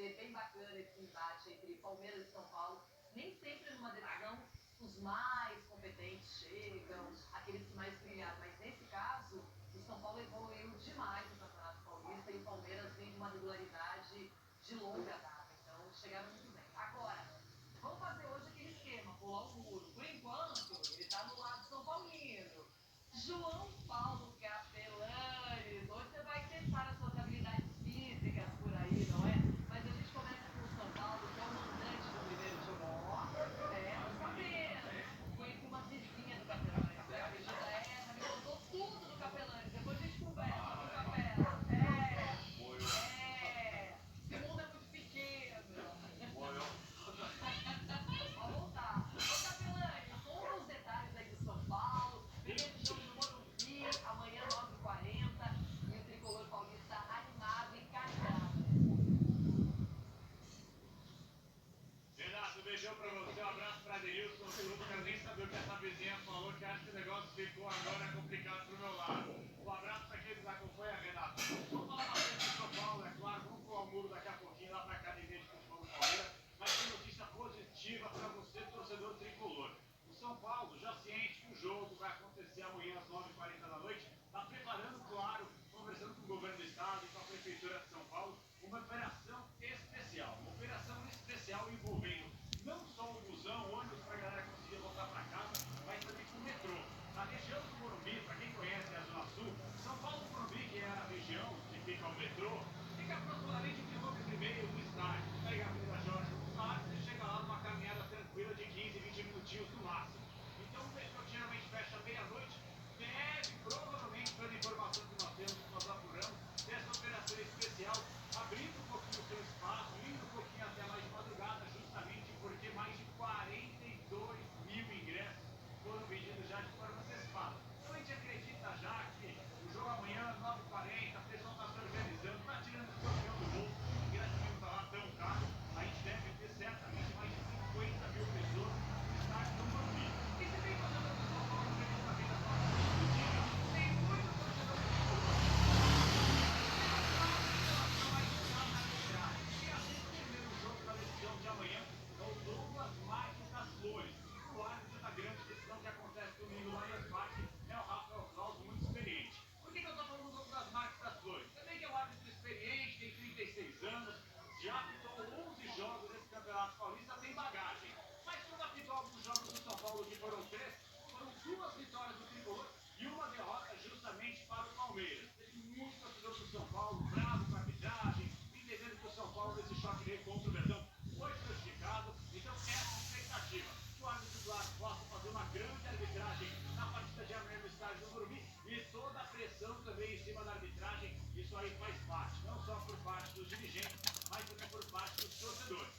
ser bem bacana esse embate entre Palmeiras e São Paulo. Nem sempre numa decisão os mais competentes chegam, aqueles que mais brilharam, mas nesse caso, o São Paulo evoluiu demais no Campeonato Paulista e o Palmeiras vem de uma regularidade de longa data, então chegaram muito bem. Agora, vamos fazer hoje aquele esquema, pular o muro. Por enquanto, ele está no lado São Paulino. João Paulo Capelanes, hoje você vai testar as suas habilidades físicas por aí, não é? Mas a gente começa com o São Paulo, que é o mandante do primeiro jogo. Ó, tô sabendo. Conheci uma vizinha do Capelanes, né? A Regina já me contou tudo do Capelanes. Depois a gente conversa, viu, Capela? Esse mundo é muito pequeno. Vamos voltar. Ô, Capelanes, conta os detalhes aí do São Paulo. Primeiro jogo no Morumbi, amanhã 9h40. E o tricolor paulista animado e encaixado. Renato, beijão pra você, um abraço pra Denilson. Eu não quero nem saber o que essa vizinha falou, que acho que o negócio ficou agora complicado pro meu lado. Um abraço pra quem nos acompanha, Renato. Vamos falar bastante de São Paulo, é claro, vamos pular o muro daqui a pouquinho lá pra academia de futebol do Palmeiras, mas tem notícia positiva pra você, torcedor tricolor. O São Paulo, já ciente que o jogo vai acontecer amanhã às 9h40 da noite, está preparando, claro, conversando com o governo do estado e com a prefeitura de São Paulo, uma operação especial envolvendo não só o busão, ônibus para a galera conseguir voltar para casa, mas também com o metrô. Na região do Morumbi, para quem conhece a Zona Sul, São Paulo Morumbi, que é a região que fica o metrô, fica aproximadamente 1,5 km do estádio. Pega a Avenida Jorge Goulart, você chega lá numa caminhada tranquila de 15, 20 minutinhos no máximo. Então o metrô geralmente fecha meia-noite, deve, provavelmente, pela informação que nós temos, que nós apuramos, dessa operação especial, abrindo um pouquinho o seu espaço, indo um pouquinho até mais de madrugada, justamente porque mais de 42 mil ingressos foram vendidos já de forma antecipada. Então a gente acredita já que o jogo amanhã, 9h40, a pessoa está se organizando, está tirando o campeão do bolso, o ingresso não está lá tão caro, a gente deve ter certamente mais de 50 mil pessoas no estádio do Morumbi. E se tem torcedor do São Paulo que está vindo a falar do dia, tem muito torcedor do São Paulo. E assim o primeiro jogo da decisão de amanhã é o Douglas Marques das Flores. O árbitro da grande decisão que acontece domingo lá no Parque é o Rafael Claus, muito experiente. Por que eu estou falando do Douglas Marques das Flores? Também que é um árbitro experiente, tem 36 anos, já apitou 11 jogos nesse Campeonato Paulista, tem bagagem. Mas quando apitou alguns jogos do São Paulo, que foram 3, foram 2 vitórias do Tricolor e uma derrota justamente para o Palmeiras. Teve muito torcedor do São Paulo bravo com a arbitragem, entendendo que o São Paulo nesse choque rei contra o Verdão foi prejudicado. Então essa expectativa que o árbitro Blas possa fazer uma grande arbitragem na partida de amanhã no estádio do Morumbi e toda a pressão também em cima da arbitragem, isso aí faz parte, não só por parte dos dirigentes, mas também por parte dos torcedores.